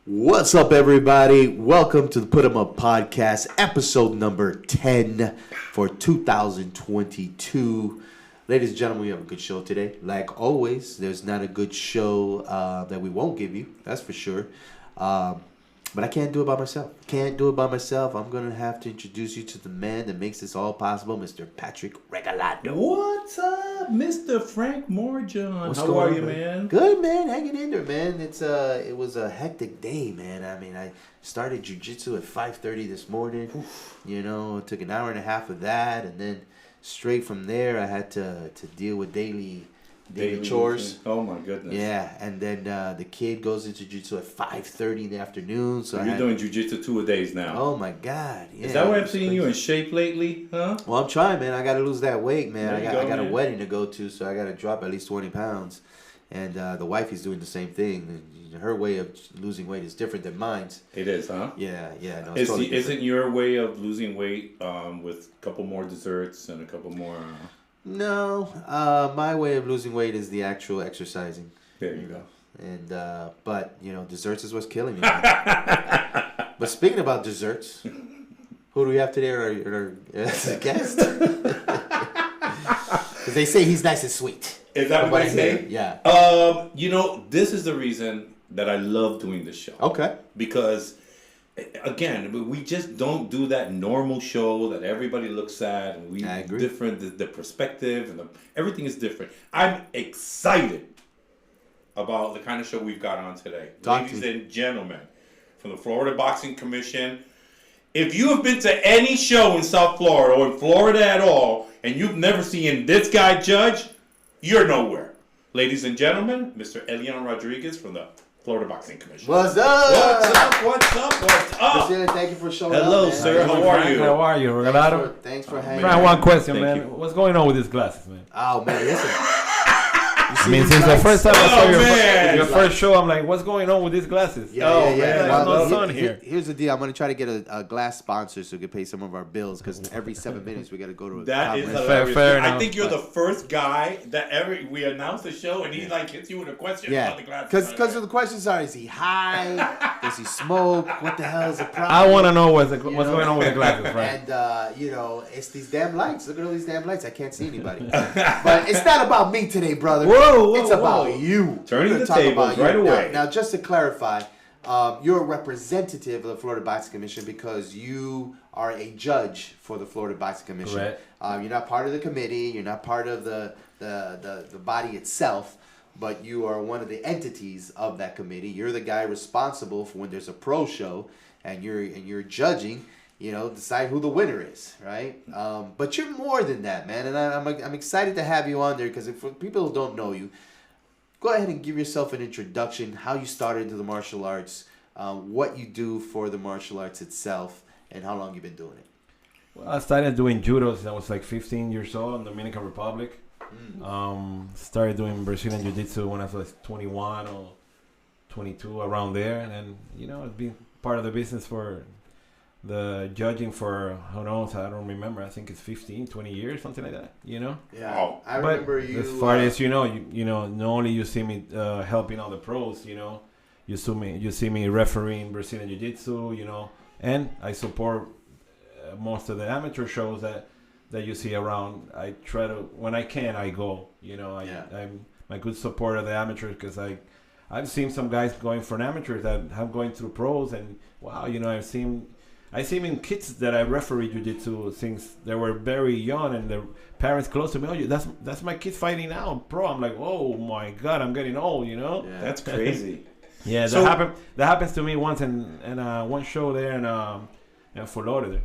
What's up, everybody? Welcome to the Putemup Podcast, episode number 10 for 2022. Ladies and gentlemen, we have a good show today. Like always, there's not a good show that we won't give you, that's for sure. But I can't do it by myself. I'm going to have to introduce you to the man that makes this all possible, Mr. Patrick Regalado. What's up, Mr. Frank Morejon? How are you, man? Good, man. Hanging in there, man. It was a hectic day, man. I mean, I started Jiu-Jitsu at 5:30 this morning. Oof. You know, it took an hour and a half of that, and then straight from there, I had to deal with daily chores. Oh my goodness. Yeah, and then the kid goes into jiu-jitsu at 5:30 in the afternoon. So you're doing jiu-jitsu 2 a days now. Oh my God. Yeah. Is that why I'm seeing you in shape lately, huh? Well, I'm trying, man. I got to lose that weight, man. I got a man. wedding to go to, so I got to drop at least 20 pounds. And the wife is doing the same thing. Her way of losing weight is different than mine's. It is, huh? Yeah. No, Isn't your way of losing weight with a couple more desserts and a couple more... No, my way of losing weight is the actual exercising. There you go. And but you know, desserts is what's killing me. But speaking about desserts, who do we have today as a guest? Because they say he's nice and sweet. Is that what they say? Yeah. You know, this is the reason that I love doing this show. Okay. Because, again, we just don't do that normal show that everybody looks at. And I agree. Different, the perspective and everything is different. I'm excited about the kind of show we've got on today. Ladies and gentlemen, from the Florida Boxing Commission. If you have been to any show in South Florida or in Florida at all, and you've never seen this guy judge, you're nowhere. Ladies and gentlemen, Mr. Elian Rodriguez from the Florida Boxing Commission. What's up? What's up? Thank you for showing up. Hello, sir. How are you? How are you, Regalado? Thanks for hanging I out. have one question, Thank man. you. What's going on with these glasses, man? Oh, man, listen. I mean, since the first time I saw your man. first show, I'm like, what's going on with these glasses? Yeah. Man, there's no sun here. Here's the deal. I'm going to try to get a glass sponsor so we can pay some of our bills because every 7 minutes we got to go to a That is conference. hilarious. Fair I enough. think you're the first guy that we announce the show and he like hits you with a question about the glasses. Because the questions are: is he high? Does he smoke? What the hell is the problem? I want to know what's going on with the glasses, right? And you know, it's these damn lights. Look at all these damn lights. I can't see anybody. But it's not about me today, brother. Whoa, it's about you. Turning We're the gonna talk tables about right you. away. Now, just to clarify, you're a representative of the Florida Boxing Commission because you are a judge for the Florida Boxing Commission. Correct. You're not part of the committee. You're not part of the body itself. But you are one of the entities of that committee. You're the guy responsible for when there's a pro show and you're judging. You know, decide who the winner is, right? But you're more than that, man. And I'm excited to have you on there because for people who don't know you, go ahead and give yourself an introduction. How you started into the martial arts, what you do for the martial arts itself, and how long you've been doing it. Well, I started doing Judo since I was like 15 years old in the Dominican Republic. Started doing Brazilian Jiu-Jitsu when I was like 21 or 22, around there. And then, you know, it's been part of the business for the judging for, who knows, I don't remember. I think it's 15, 20 years, something like that, you know? Yeah, Oh. I remember you. As far as you know, not only you see me helping all the pros, you know, you see me refereeing Brazilian Jiu-Jitsu, you know, and I support most of the amateur shows that you see around. I try to, when I can, I go, you know, I'm a good supporter of the amateurs because I've seen some guys going for an amateur that have going through pros, and wow, you know, I see in kids that I referee jiu-jitsu since they were very young, and their parents close to me. Oh, that's my kid fighting now, pro. I'm like, oh my God, I'm getting old, you know. Yeah. That's crazy. Yeah, So- that happens to me once in one show there in Fort Lauderdale,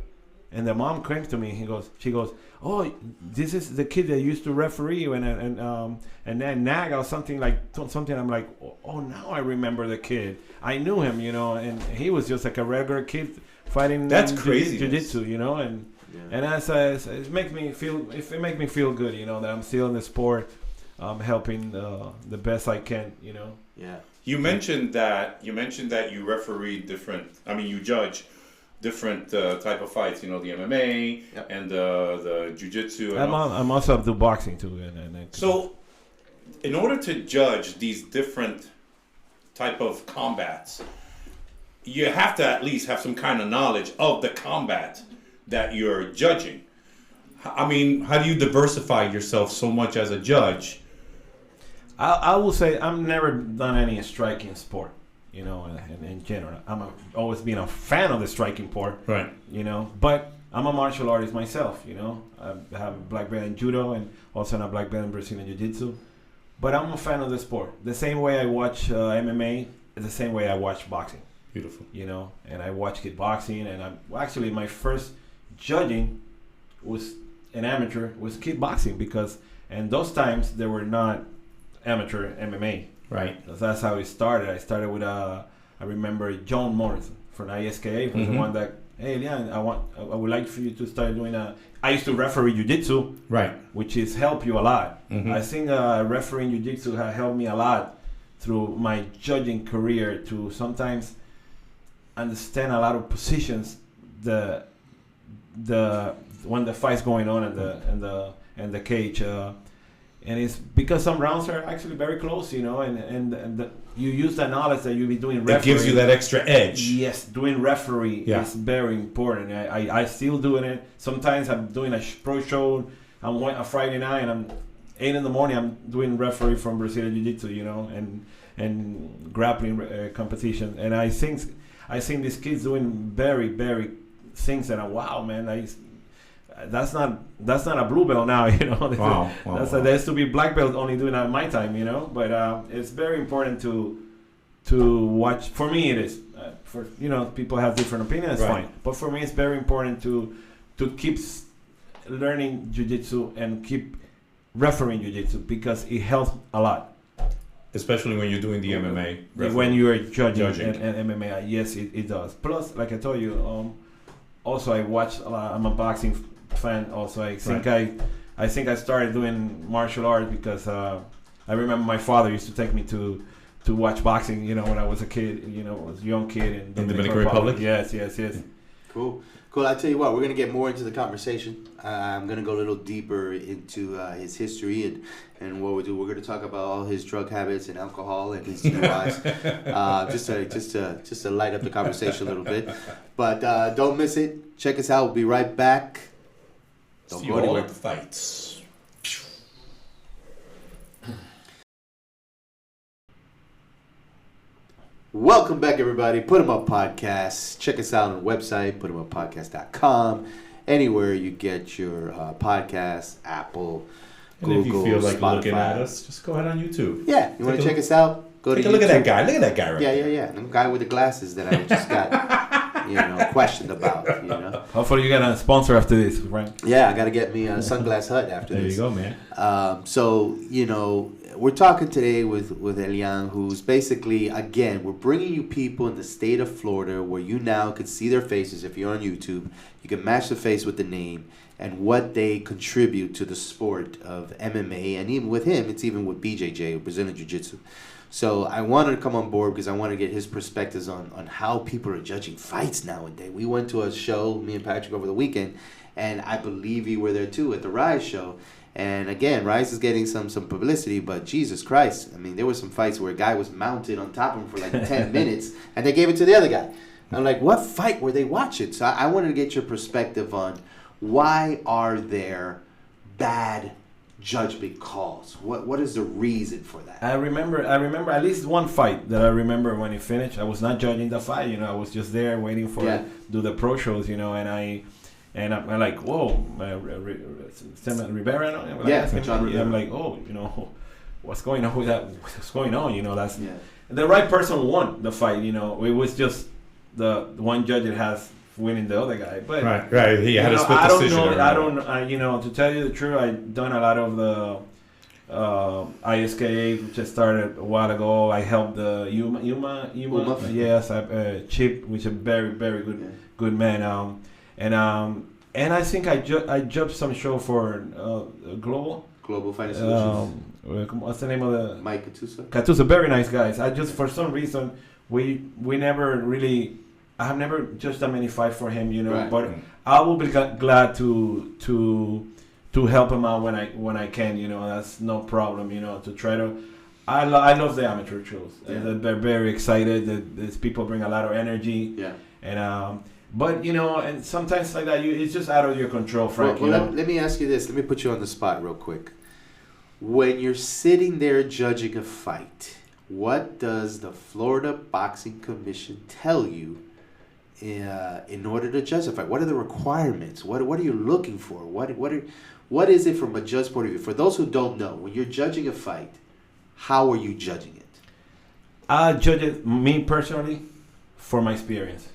and the mom came to me. She goes, oh, this is the kid that used to referee you, and then nag or something like something. I'm like, oh, now I remember the kid. I knew him, you know, and he was just like a regular kid fighting. That's crazy. Jiu-jitsu, you know, and it makes me feel good, you know, that I'm still in the sport, helping the best I can, you know. Yeah. You mentioned that you referee different. I mean, you judge different type of fights. You know, the MMA and the jiu-jitsu. I'm also do boxing too. So, in order to judge these different type of combats, you have to at least have some kind of knowledge of the combat that you're judging. I mean, how do you diversify yourself so much as a judge? I will say I've never done any striking sport, you know, in general. Always been a fan of the striking sport, Right. you know, but I'm a martial artist myself, you know. I have a black belt in Judo and also a black belt in Brazilian Jiu-Jitsu. But I'm a fan of the sport. The same way I watch MMA is the same way I watch boxing. Beautiful. You know, and I watch kickboxing, and actually my first judging was an amateur, was kickboxing, because in those times there were not amateur MMA. Right. That's how it started. I started with I remember John Morrison from ISKA was the one that, hey Elian, I would like for you to start doing I used to referee jiu-jitsu, Right. which is help you a lot. I think refereeing jiu-jitsu has helped me a lot through my judging career to sometimes understand a lot of positions when the fight's going on in the cage, and it's because some rounds are actually very close, you know, and you use the knowledge that you'll be doing referee. It gives you that extra edge. Yes, doing referee is very important. I still doing it. Sometimes I'm doing a pro show. I'm a Friday night and I'm 8 in the morning. I'm doing referee from Brazilian Jiu-Jitsu, you know, and grappling competition. And I think these kids doing very, very things that are wow, man. That's not a blue belt now, you know. Wow. There used to be black belt only doing that at my time, you know. But it's very important to watch. For me, it is. For you know, people have different opinions, fine. But for me, it's very important to keep learning jiu-jitsu and keep refereeing jiu-jitsu because it helps a lot. Especially when you're doing the MMA. When you are judging. And MMA, yes, it does. Plus, like I told you, also I watch a lot. I'm a boxing fan. Also, I think I started doing martial arts because I remember my father used to take me to watch boxing. You know, when I was a kid. You know, I was a young kid in Dominican Republic. Yes. Cool. I tell you what, we're gonna get more into the conversation. I'm gonna go a little deeper into his history and what we do. We're gonna talk about all his drug habits and alcohol and his DUIs, just to light up the conversation a little bit. But don't miss it. Check us out. We'll be right back. Don't See go you all anywhere. at the fights. Welcome back, everybody. Putemup Podcast. Check us out on the website, putemuppodcast.com. Anywhere you get your podcasts, Apple, Google, and if you feel like Spotify. looking at us, just go ahead on YouTube. Yeah, you want to check us out? Go to Take a YouTube. look at that guy. Look at that guy right there. Yeah. The guy with the glasses that I just got, questioned about, Hopefully you get a sponsor after this, right? Yeah, I got to get me a Sunglass Hut after There this. you go, man. So, we're talking today with Elian, who's basically, again, we're bringing you people in the state of Florida where you now can see their faces. If you're on YouTube, you can match the face with the name and what they contribute to the sport of MMA. And even with him, it's even with BJJ, Brazilian Jiu-Jitsu. So I wanted to come on board because I want to get his perspectives on how people are judging fights nowadays. We went to a show, me and Patrick, over the weekend, and I believe you were there too at the Rise show. And again, Rise is getting some publicity, but Jesus Christ, I mean, there were some fights where a guy was mounted on top of him for like 10 minutes, and they gave it to the other guy. I'm like, what fight were they watching? So I wanted to get your perspective on why are there bad judgment calls? What is the reason for that? I remember at least one fight that I remember when it finished. I was not judging the fight, I was just there waiting for do the pro shows, and I'm like, whoa, Rivera. I'm like, oh, what's going on with that? What's going on? That's the right person won the fight. It was just the one judge that has winning the other guy. But right. He had a split decision. I don't. To tell you the truth, I've done a lot of the ISKA, which I started a while ago. I helped the Yuma. Yes, Chip, which is a very, very good man. And I think I judged some show for Global Fighting Solutions. What's the name of the Mike Katusa? Katusa, very nice guys. I just for some reason we never really. I have never judged that many fights for him, Right. But I will be glad to help him out when I can, That's no problem, to try to. I love the amateur shows. Yeah. They're very excited. These people bring a lot of energy. Yeah. And but and sometimes like that, it's just out of your control, Frank. Well, let me ask you this. Let me put you on the spot real quick. When you're sitting there judging a fight, what does the Florida Boxing Commission tell you in order to judge a fight? What are the requirements? What are you looking for? What is it from a judge point of view? For those who don't know, when you're judging a fight, how are you judging it? I judge it, me personally, for my experience.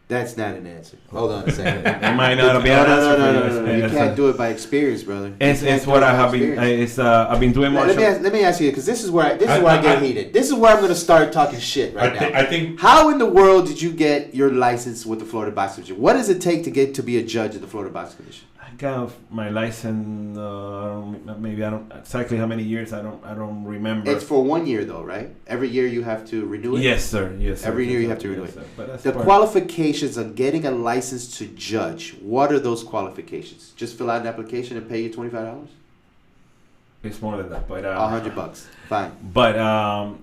That's not an answer. Hold on a second. It might not be an answer. No. You can't do it by experience, brother. It's what I have been. I've been doing more. Let me ask you, because this is where I get heated. This is where I'm going to start talking shit right now. I think. How in the world did you get your license with the Florida Boxing Commission? What does it take to be a judge at the Florida Boxing Commission? I got my license. Maybe I don't exactly how many years. I don't remember. It's for 1 year though, right? Every year you have to renew it. Yes, sir. Yes, sir. Every year you have to renew it. But the qualifications on getting a license to judge. What are those qualifications? Just fill out an application and pay you $25. It's more than that, but $100. Fine. But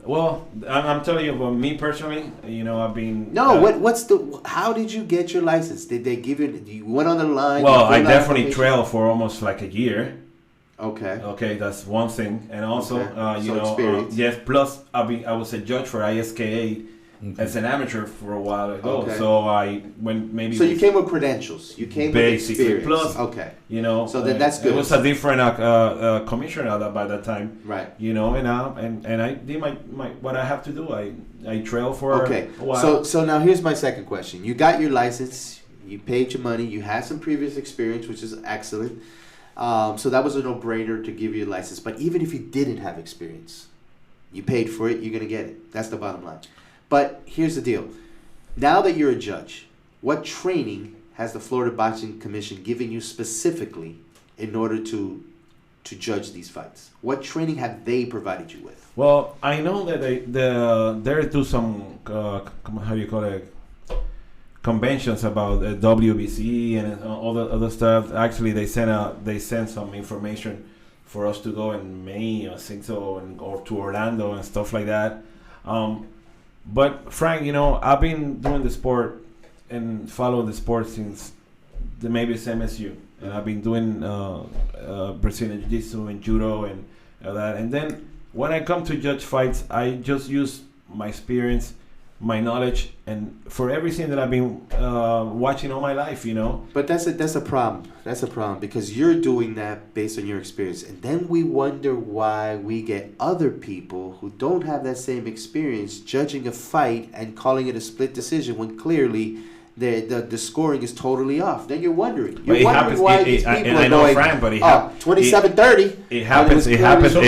well, I'm telling you, about me personally, I've been. No, how did you get your license? Did they give you went on the line? Well, I definitely trailed for almost like a year. Okay. Okay, that's one thing, and also experience. yes. Plus, I was a judge for ISKA as an amateur for a while ago. Okay. So I went maybe. So you came with credentials. You came basically with experience. plus. Okay. So that's good. It was a different commissioner by that time. Right. And I did my what I have to do. I trailed for a while. So now here's my second question. You got your license. You paid your money. You had some previous experience, which is excellent. So that was a no-brainer to give you a license. But even if you didn't have experience, you paid for it, you're going to get it. That's the bottom line. But here's the deal. Now that you're a judge, what training has the Florida Boxing Commission given you specifically in order to judge these fights? What training have they provided you with? Well, I know that they do some, how do you call it, conventions about WBC and all the other stuff. Actually, they sent some information for us to go in May, I think so, or to Orlando and stuff like that. But Frank, I've been doing the sport and following the sport since maybe same as you, and I've been doing Brazilian Jiu-Jitsu and Judo and that. And then when I come to judge fights, I just use my experience, my knowledge, and for everything that I've been watching all my life, But that's a problem. That's a problem because you're doing that based on your experience, and then we wonder why we get other people who don't have that same experience judging a fight and calling it a split decision when clearly the scoring is totally off. Then you're wondering. You're wondering why these people are going, Frank, but 27-30. It happens. It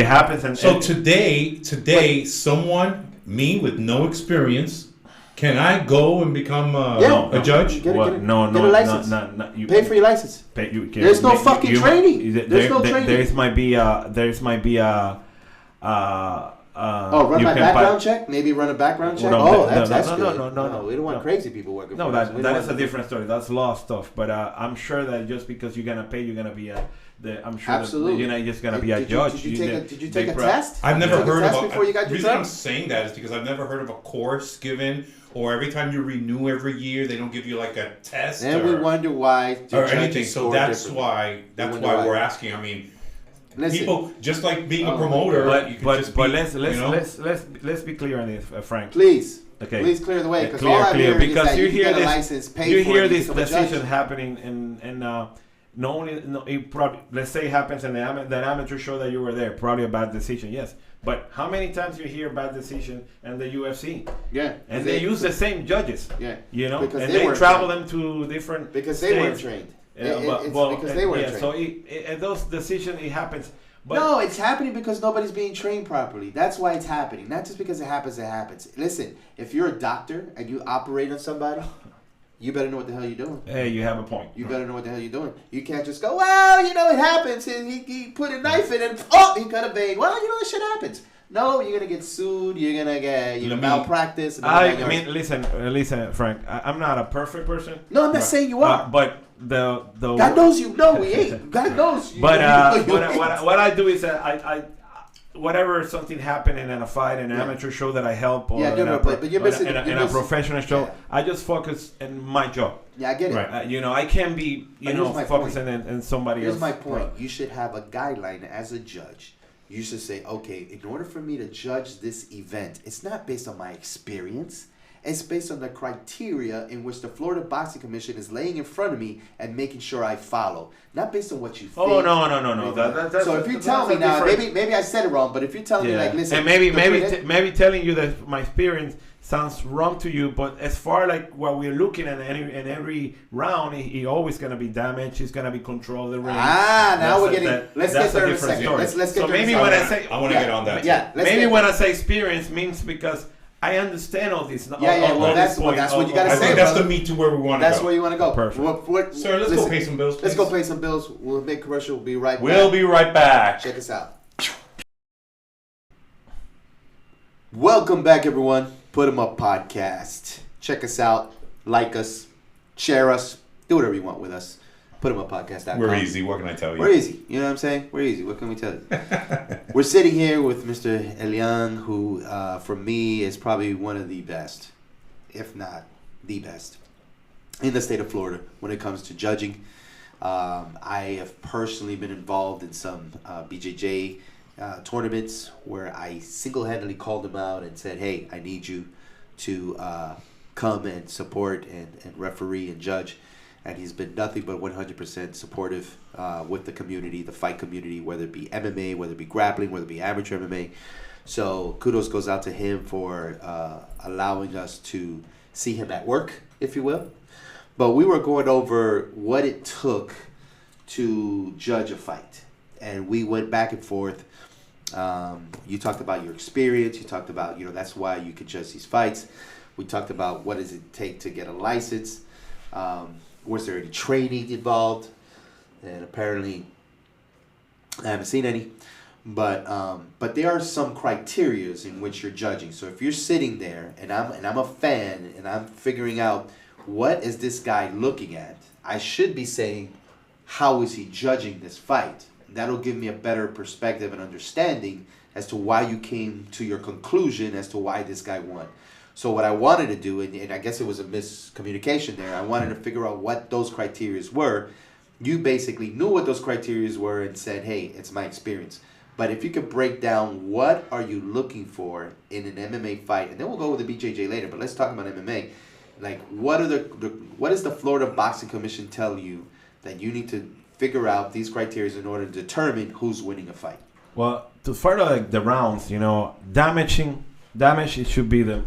happens. So today, someone. Me with no experience, can I go and become a judge? Get a license. No. You pay for your license. There's no fucking training. There's no training. There might be a. Run my background check? Maybe run a background check? That's good. No. We don't want crazy people working for us. That is a different story. That's law stuff. But I'm sure that just because you're gonna pay, you're gonna be I'm sure absolutely. You're not just gonna be a judge. Did you take a test? I've never heard of before you got your reason I'm saying that is because I've never heard of a course given, or every time you renew every year, they don't give you like a test. And we wonder why. Or anything. So that's why we're asking. I mean. Listen, people just like being a promoter, let's be clear on this, Frank. Please, okay. Please clear the way because all I'm hearing is that you get a license, pay for it. You hear this decision happening, and let's say it happens in the amateur show that you were there, probably a bad decision, yes. But how many times you hear bad decision in the UFC? Yeah, and they use the same judges. Yeah, and they travel them to different because states. They weren't trained. Because they weren't trained. So those decisions, it happens. But no, it's happening because nobody's being trained properly. That's why it's happening. Not just because it happens, it happens. Listen, if you're a doctor and you operate on somebody, you better know what the hell you're doing. Hey, you have a point. You better know what the hell you're doing. You can't just go, well, it happens. He put a knife in and, he cut a vein. Well, this shit happens. No, you're going to get sued. You're going to get malpractice. Listen, Frank. I'm not a perfect person. No, I'm not saying you are. But the God knows you know we ain't. God knows you. But what I do is that whatever something happening in a fight, in an amateur show that I help, or in a professional show, I just focus on my job. Yeah, I get it. Right. I can't be, focusing on somebody else. Here's my point. You should have a guideline as a judge. You should say, okay, in order for me to judge this event, it's not based on my experience. It's based on the criteria in which the Florida Boxing Commission is laying in front of me and making sure I follow. Not based on what you think. Oh, no. So if you tell me now, maybe I said it wrong, but if you're telling me, like, listen. And maybe telling you that my experience sounds wrong to you, but as far like what we're looking at in every round, he always going to be damaged. He's going to be control of the ring. Now we're getting. Let's get there in a second. Story. Let's get so there. Maybe when I say, I want to get on that. Yeah. Maybe when I say experience means because I understand all this. Well, that's what you got to say. I think that's the meat to where we want to go. That's where you want to go. Perfect. Sir, let's go pay some bills, please. Let's go pay some bills. We'll make commercial. We'll be right back. We'll be right back. Check us out. Welcome back, everyone. Putemup Podcast. Check us out. Like us. Share us. Do whatever you want with us. Putemuppodcast.com. We're easy. What can I tell you? We're easy. You know what I'm saying? We're easy. What can we tell you? We're sitting here with Mr. Elian, who, for me, is probably one of the best, if not the best, in the state of Florida when it comes to judging. I have personally been involved in some BJJ tournaments where I single-handedly called him out and said, hey, I need you to come and support and referee and judge. And he's been nothing but 100% supportive with the community, the fight community, whether it be MMA, whether it be grappling, whether it be amateur MMA. So kudos goes out to him for allowing us to see him at work, if you will. But we were going over what it took to judge a fight. And we went back and forth. You talked about your experience. You talked about, that's why you can judge these fights. We talked about what does it take to get a license. Was there any training involved? And apparently, I haven't seen any. But there are some criterias in which you're judging. So if you're sitting there and I'm a fan and I'm figuring out what is this guy looking at, I should be saying, how is he judging this fight? That'll give me a better perspective and understanding as to why you came to your conclusion as to why this guy won. So what I wanted to do, and I guess it was a miscommunication there, I wanted to figure out what those criteria were. You basically knew what those criteria were and said, hey, it's my experience. But if you could break down what are you looking for in an MMA fight, and then we'll go with the BJJ later, but let's talk about MMA. Like, what does the Florida Boxing Commission tell you that you need to figure out these criteria in order to determine who's winning a fight? Well, to further like the rounds, damage, it should be the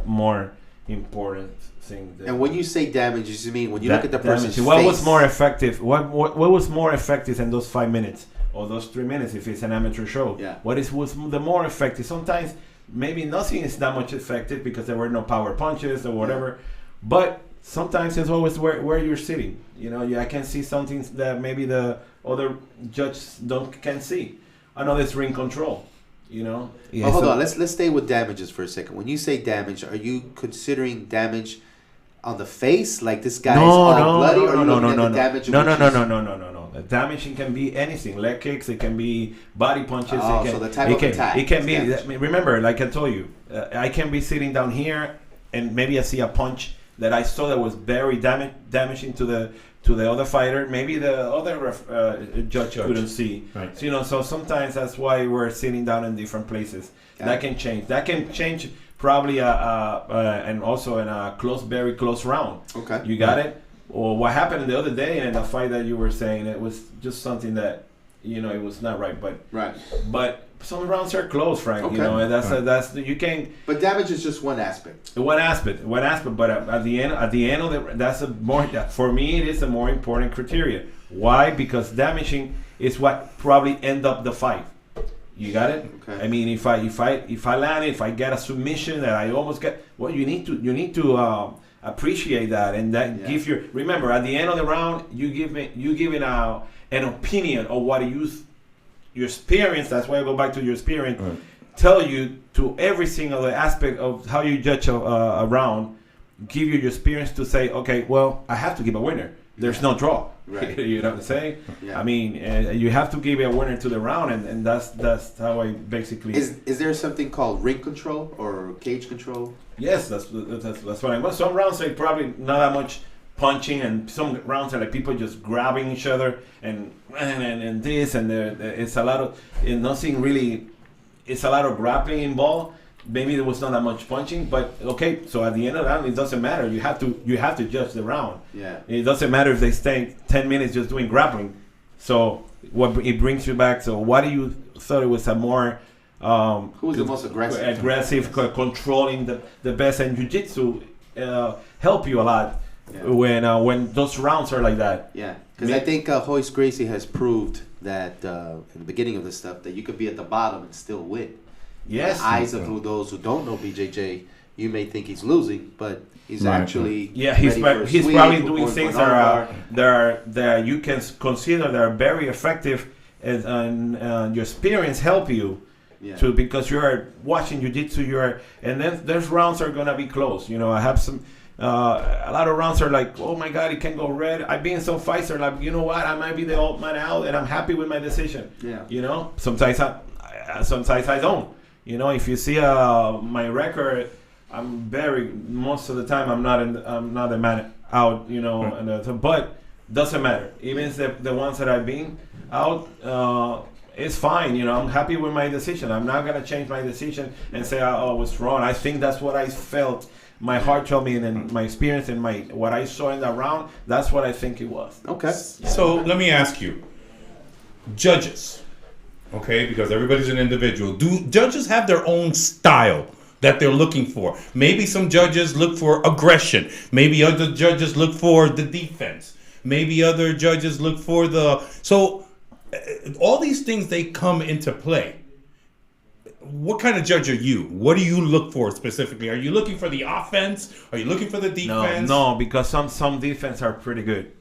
more important thing. And when you say damage, you mean when you look at the person's face? What was more effective? What was more effective in those 5 minutes or those 3 minutes if it's an amateur show? Yeah. Was the more effective? Sometimes maybe nothing is that much effective because there were no power punches or whatever. Yeah. But sometimes it's always where you're sitting. I can see something that maybe the other judges can't see. Another is ring control. Yeah, hold on. Let's stay with damages for a second. When you say damage, are you considering damage on the face, like this guy's all bloody, or are you looking at the damage? No. The damage can be anything. Leg kicks. It can be body punches. So the type of attack. It can be. Remember, like I told you, I can be sitting down here and maybe I see a punch that I saw that was very damaging to the other fighter. Maybe the other judge couldn't see. Right. So sometimes that's why we're sitting down in different places. That can change. That can change probably and also in a very close round. Okay. You got it? Or what happened the other day in the fight that you were saying, it was just something that, it was not right. But some rounds are close, Frank. Okay. That's you can. But damage is just one aspect. One aspect. But at the end of that's for me it is a more important criteria. Why? Because damaging is what probably end up the fight. You got it? Okay. I mean, if I land it, if I get a submission that I almost get, well, you need to appreciate that and that give your. Remember, at the end of the round, you give it an opinion of what your experience. That's why I go back to your experience. Right. Tell you to every single aspect of how you judge a round. Give you your experience to say, okay, well, I have to give a winner. there's no draw. Right. You know what I'm saying? Yeah. I mean, you have to give a winner to the round, and that's how I basically. Is there something called ring control or cage control? Yes, that's what I want. Some rounds are probably not that much punching, and some rounds are like people just grabbing each other and this, and it's a lot of nothing really. It's a lot of grappling involved. Maybe there was not that much punching, but okay. So at the end of the round, it doesn't matter. You have to judge the round. Yeah. It doesn't matter if they stay 10 minutes just doing grappling. So what it brings you back. So what do you thought it was a more who was the most aggressive? Controlling the best, and jiu-jitsu help you a lot when those rounds are like that. Yeah, because I think Royce Gracie has proved that in the beginning of this stuff that you could be at the bottom and still win. Yes. In the eyes of those who don't know BJJ, you may think he's losing, but he's actually he's probably doing things that you can consider that are very effective, and your experience help you. Yeah. Because you're watching jiu-jitsu, and then there's rounds are gonna be close. You know, I have some a lot of rounds are like, oh my god, it can go red. I've been in some fights that are like, you know what, I might be the old man out, and I'm happy with my decision. Yeah. You know, sometimes I don't. You know, if you see my record, most of the time I'm not the man out. You know, but doesn't matter. Even the ones that I've been out. It's fine, you know. I'm happy with my decision. I'm not gonna change my decision and say, "Oh, I was wrong." I think that's what I felt. My heart told me, and my experience and what I saw in that round. That's what I think it was. Okay. So let me ask you, judges, okay? Because everybody's an individual. Do judges have their own style that they're looking for? Maybe some judges look for aggression. Maybe other judges look for the defense. Maybe other judges look for all these things, they come into play. What kind of judge are you? What do you look for specifically? Are you looking for the offense? Are you looking for the defense? No, because some defense are pretty good.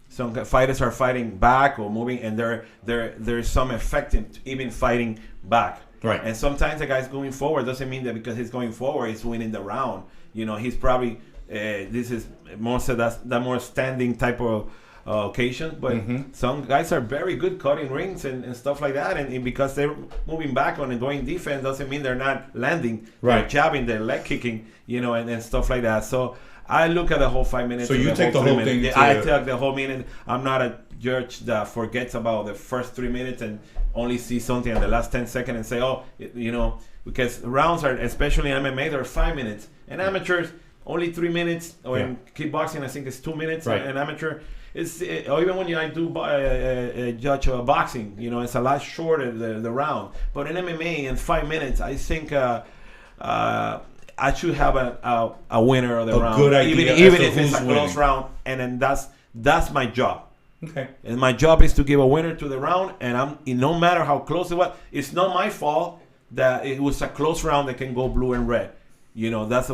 Some fighters are fighting back or moving, and there's some effect in even fighting back. Right. And sometimes the guy's going forward doesn't mean that because he's going forward, he's winning the round. You know, he's probably this is more so that more standing type of occasion, but some guys are very good cutting rings and stuff like that, and because they're moving back on and going defense doesn't mean they're not landing. Right. They're jabbing, they're leg kicking, you know, and stuff like that. So I look at the whole 5 minutes. So you take the whole thing. I take the whole minute. I'm not a judge that forgets about the first 3 minutes and only see something in the last 10 seconds and say, you know, because rounds are, especially in MMA, they're 5 minutes, and amateurs only 3 minutes, or in kickboxing I think it's 2 minutes. Right. An amateur. Or even when I do judge boxing, you know, it's a lot shorter the round. But in MMA, in 5 minutes, I think I should have a winner of the round. Good idea. Even if it's a close round, and then that's my job. Okay. And my job is to give a winner to the round, and no matter how close it was, it's not my fault that it was a close round that can go blue and red. You know, that's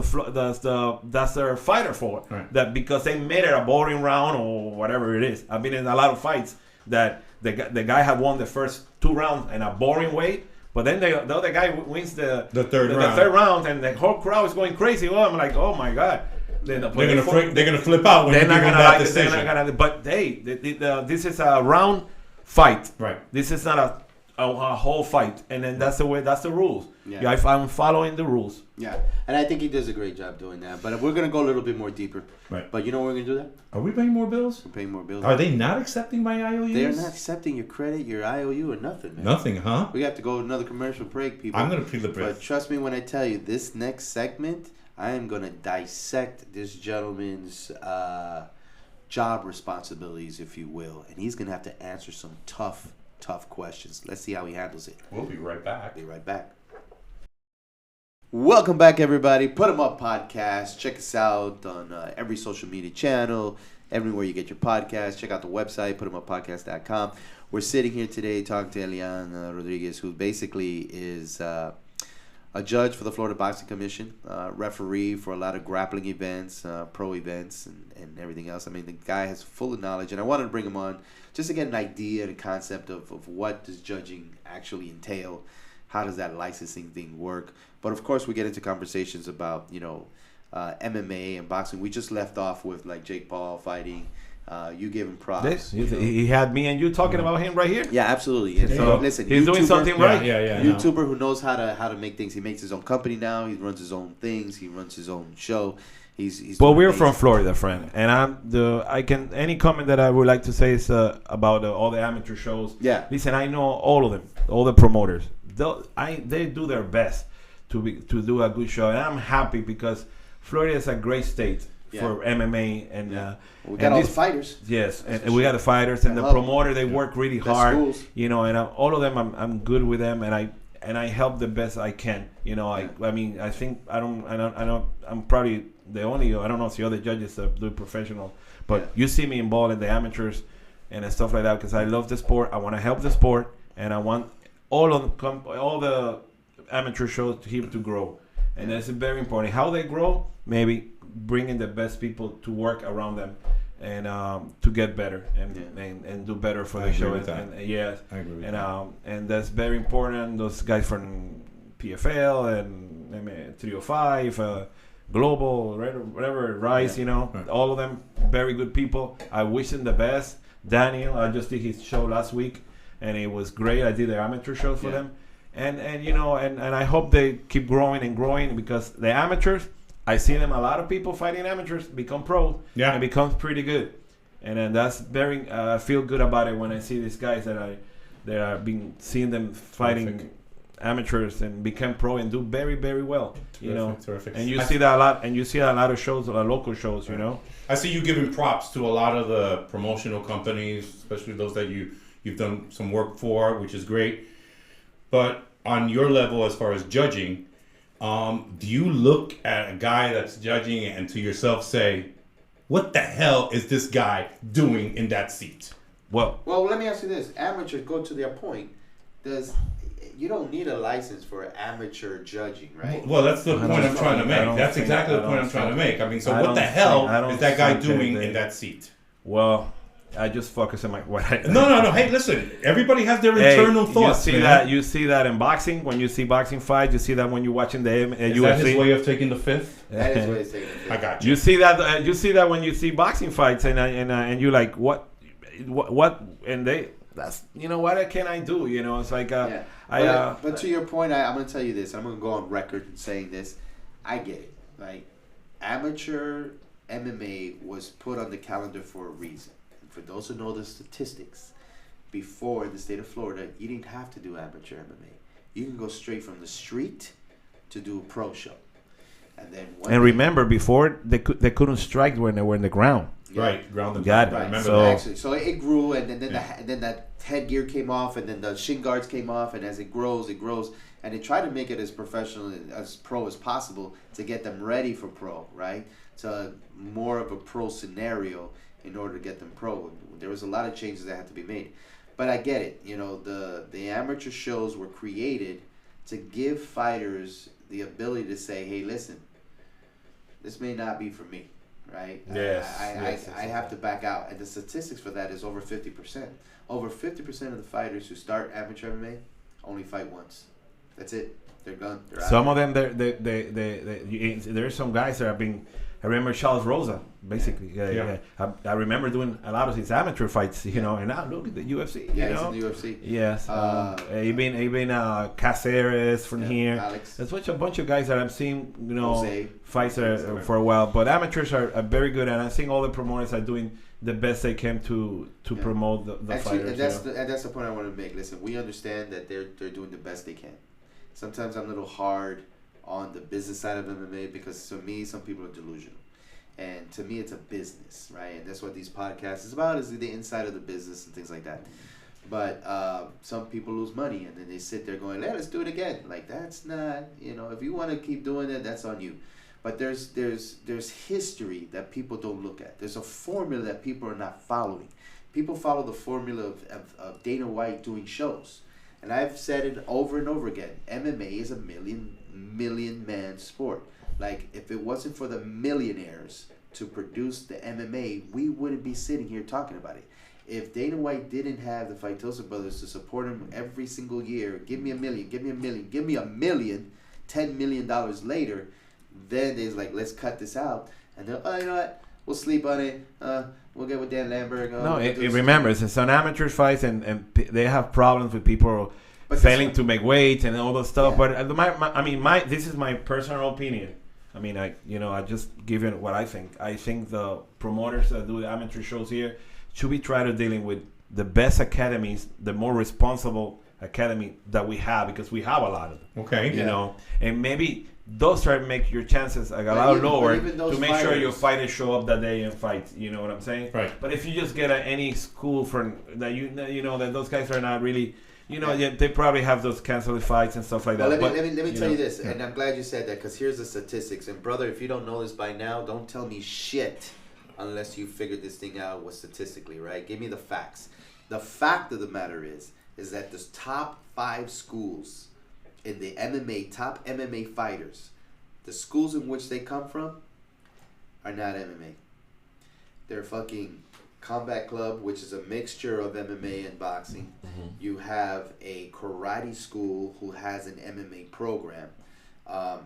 their fighter for it. Right. That because they made it a boring round or whatever it is. I've been in a lot of fights that the guy had won the first 2 rounds in a boring way, but then the other guy wins the third round, and the whole crowd is going crazy. Well, I'm like, oh my god. They're gonna flip out when you give them that decision. But this is a round fight. Right. This is not a whole fight, and then that's the rules. Yeah. If I'm following the rules. Yeah, and I think he does a great job doing that. But we're gonna go a little bit more deeper. Right. But you know, we're gonna do that. Are we paying more bills? We're paying more bills. Are they not accepting my IOUs? They're not accepting your credit, your IOU, or nothing, man. Nothing, huh? We have to go another commercial break, people. I'm gonna pay the break. But trust me when I tell you, this next segment, I am gonna dissect this gentleman's job responsibilities, if you will, and he's gonna have to answer some tough questions. Let's see how he handles it. We'll be right back. Be right back. Welcome back, everybody. Putemup Podcast. Check us out on every social media channel, everywhere you get your podcast. Check out the website, putemuppodcast.com. We're sitting here today talking to Elian Rodriguez, who basically is a judge for the Florida Boxing Commission, referee for a lot of grappling events, pro events, and everything else. I mean, the guy has full of knowledge, and I wanted to bring him on just to get an idea and a concept of what does judging actually entail. How does that licensing thing work? But of course, we get into conversations about, you know, MMA and boxing. We just left off with like Jake Paul fighting You give him props. He had me and you talking about him right here. Yeah, absolutely. And so listen, he's doing something right. Yeah. YouTuber who knows how to make things. He makes his own company now. He runs his own things. He runs his own show. He's. But we're from Florida, friend, and any comment that I would like to say is about all the amateur shows. Yeah. Listen, I know all of them, all the promoters. They do their best to do a good show, and I'm happy because Florida is a great state for MMA, and we got all the fighters. Yes, and we got the fighters and the promoter. They work really hard, schools. and all of them. I'm good with them, and I help the best I can. I mean, I think I'm probably the only. I don't know if the other judges do professional, but you see me involved in the amateurs and stuff like that because I love the sport. I want to help the sport, and I want all the amateur shows to grow, and that's very important. How they grow, maybe bringing the best people to work around them and to get better and do better for the show. Yes, I agree with that. And that's very important. Those guys from PFL and 305, Global, whatever, Rice, all of them, very good people. I wish them the best. Daniel, I just did his show last week, and it was great. I did the amateur show for them. And I hope they keep growing and growing because the amateurs, I see them, a lot of people fighting amateurs become pro and becomes pretty good. And then that's very, I feel good about it when I see these guys that I've been seeing them fighting amateurs and become pro and do very, very well. Terrific. And you see that a lot, and you see a lot of shows, a lot of local shows, I see you giving props to a lot of the promotional companies, especially those that you've done some work for, which is great. But on your level, as far as judging, do you look at a guy that's judging and to yourself say, what the hell is this guy doing in that seat? Well, let me ask you this. Amateurs, go to their point. You don't need a license for amateur judging, right? Well, that's the point I'm trying to make. That's exactly the point I'm trying to make. I mean, so what the hell is that guy doing in that seat? Well, I just focus on No. Hey, listen. Everybody has their internal thoughts. You see that in boxing. When you see boxing fights, you see that when you're watching the UFC. Is that his way of taking the fifth? That is what he's taking the fifth. I got you. You see that. You see that when you see boxing fights, and you're like, what, and they. That's what can I do? It's like but to your point, I'm going to tell you this. I'm going to go on record in saying this. I get it. Like amateur MMA was put on the calendar for a reason. And for those who know the statistics, before in the state of Florida, you didn't have to do amateur MMA. You can go straight from the street to do a pro show. And then remember, before they couldn't strike when they were in the ground. Yeah. Right, ground and got right. Remember that. So it grew, and then that headgear came off, and then the shin guards came off, and as it grows, and they try to make it as professional, as pro as possible to get them ready for pro, right? To more of a pro scenario in order to get them pro. There was a lot of changes that had to be made, but I get it. The amateur shows were created to give fighters the ability to say, hey, listen, this may not be for me. Right? Yes. I have to back out. And the statistics for that is over 50%. Over 50% of the fighters who start amateur MMA only fight once. That's it. They're gone. Some of them, there's some guys that have been. I remember Charles Rosa, basically. I remember doing a lot of his amateur fights, and now look at the UFC. Yeah, he's in the UFC. Yes. Even Caceres from here. Alex. There's a bunch of guys that I'm seeing, Jose. fights for a while. But amateurs are very good, and I think all the promoters are doing the best they can to promote the fighters. And that's the point I want to make. Listen, we understand that they're doing the best they can. Sometimes I'm a little hard on the business side of MMA because to me, some people are delusional. And to me, it's a business, right? And that's what these podcasts is about, is the inside of the business and things like that. But some people lose money, and then they sit there going, hey, let's do it again. Like, that's not, if you want to keep doing it, that's on you. But there's history that people don't look at. There's a formula that people are not following. People follow the formula of Dana White doing shows. And I've said it over and over again. MMA is a million man sport. Like, if it wasn't for the millionaires to produce the MMA, we wouldn't be sitting here talking about it. If Dana White didn't have the Faitosa brothers to support him every single year, give me $1 million, give me $1 million, give me $1 million, $10 million later, then there's like, let's cut this out. And they're, oh, you know what? We'll sleep on it. We'll get with Dan Lambert. No, remember, it's an amateur fight, and they have problems with people failing to make weight and all that stuff. Yeah. But this is my personal opinion. I mean, I just give it what I think. I think the promoters that do the amateur shows here should be trying to dealing with the best academies, the more responsible academy that we have, because we have a lot of them. Okay. You know, and maybe those try to make your chances a lot lower to make sure your fighters show up that day and fight. You know what I'm saying? Right. But if you just get any school from that that those guys are not really. They probably have those canceled fights and stuff like that. Well, let me tell you this, and I'm glad you said that, because here's the statistics. And brother, if you don't know this by now, don't tell me shit unless you figured this thing out was statistically, right? Give me the facts. The fact of the matter is that the top 5 schools in the MMA, top MMA fighters, the schools in which they come from are not MMA. They're fucking Combat Club, which is a mixture of MMA and boxing. Mm-hmm. You have a karate school who has an MMA program.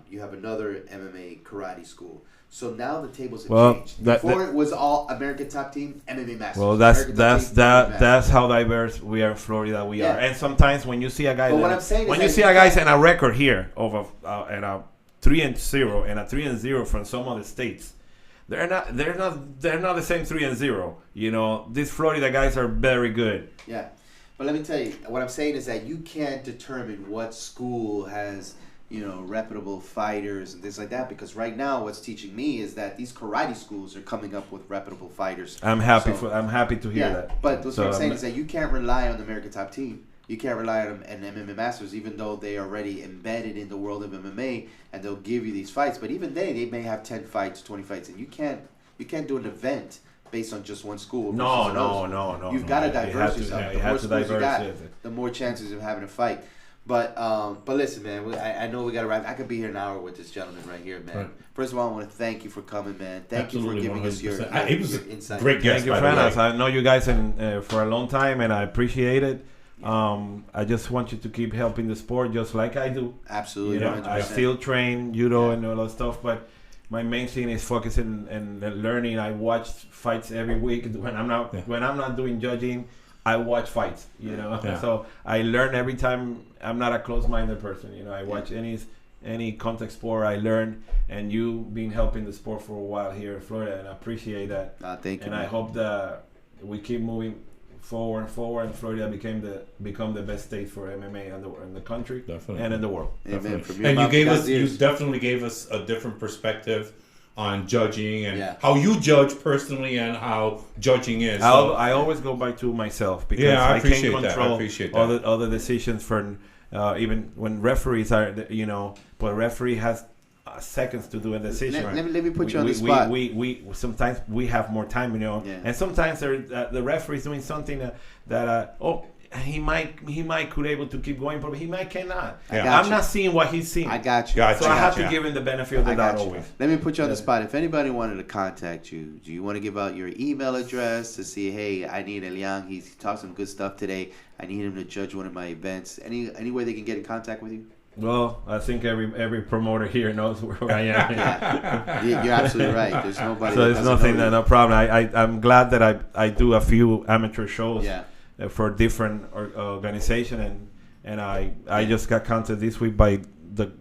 You have another MMA karate school. So now the tables have changed. Before it was all American Top Team, MMA Masters. Well, that's how diverse we are in Florida. We are, and sometimes when you see a guy, guys in a record here of at a 3-0 and a 3-0 from some other states. They're not the same 3-0. You know, these Florida guys are very good. Yeah, but let me tell you, what I'm saying is that you can't determine what school has, reputable fighters and things like that, because right now what's teaching me is that these karate schools are coming up with reputable fighters. I'm happy to hear that. But what I'm saying is that you can't rely on the American Top Team. You can't rely on MMA Masters, even though they are already embedded in the world of MMA, and they'll give you these fights. But even they may have 10 fights, 20 fights, and you can't do an event based on just one school. No. You've got to diverse yourself. The more schools you got, the more chances of having a fight. But listen, man, I know we got to wrap. I could be here an hour with this gentleman right here, man. Right. First of all, I want to thank you for coming, man. Thank you for giving 100%. Us your insight. Great guest. Thank you, friends. I know you guys for a long time, and I appreciate it. I just want you to keep helping the sport just like I do. Absolutely. I still train judo and all that stuff, but my main thing is focusing and learning. I watch fights every week. When I'm not doing judging, I watch fights. So I learn every time. I'm not a closed-minded person. I watch any contact sport. I learn, and you've been helping the sport for a while here in Florida, and I appreciate that. Thank you. And I hope that we keep moving forward, and Florida become the best state for MMA in the country. Definitely. And in the world. Amen. And you definitely gave us a different perspective on judging and how you judge personally and how judging is. I always go back to myself, because I can't control all the decisions for even when referees are, but referee has seconds to do a decision. Let me put you on the spot. We sometimes we have more time, and sometimes the referee is doing something that he might could able to keep going, but he might cannot. I'm not seeing what he's seeing. I got you. So I have to give him the benefit of the doubt always. Let me put you on the spot. If anybody wanted to contact you, do you want to give out your email address to see, hey, I need Elian. He talked some good stuff today. I need him to judge one of my events. Any way they can get in contact with you? Well, I think every promoter here knows where I am. You're absolutely right. There's nobody. So there's nothing, no problem. I'm glad that I do a few amateur shows for different organization, and I just got contacted this week by the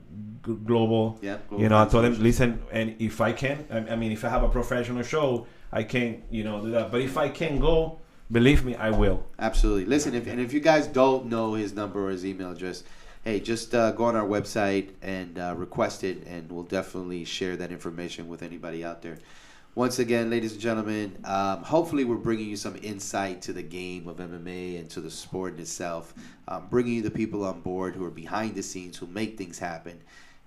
global. I told them, listen, and if I can, if I have a professional show, I can do that. But if I can go, believe me, I will. Absolutely. Listen, if you guys don't know his number or his email address, hey, just go on our website and request it, and we'll definitely share that information with anybody out there. Once again, ladies and gentlemen, hopefully we're bringing you some insight to the game of MMA and to the sport in itself, bringing you the people on board who are behind the scenes, who make things happen.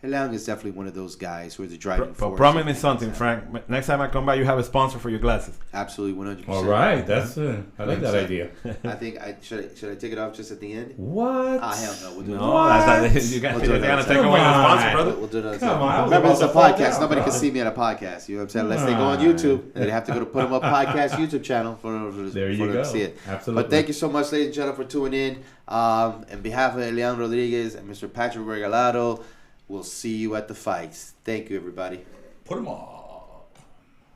Elian is definitely one of those guys who are the driving force. Promise me something, Frank. Next time I come by, you have a sponsor for your glasses. Absolutely, 100%. All right, that's I like that idea. I think should I take it off just at the end? What? Hell no. We'll do you're gonna take away the sponsor, brother. We'll do another time. Remember, it's a podcast. Nobody can see me at a podcast. You know what I'm saying? Unless they go on YouTube, and they have to go to Putemup Podcast YouTube channel for them to see it. Absolutely. But thank you so much, ladies and gentlemen, for tuning in. On behalf of Elian Rodriguez and Mr. Patrick Regalado, we'll see you at the fights. Thank you, everybody. Put them on.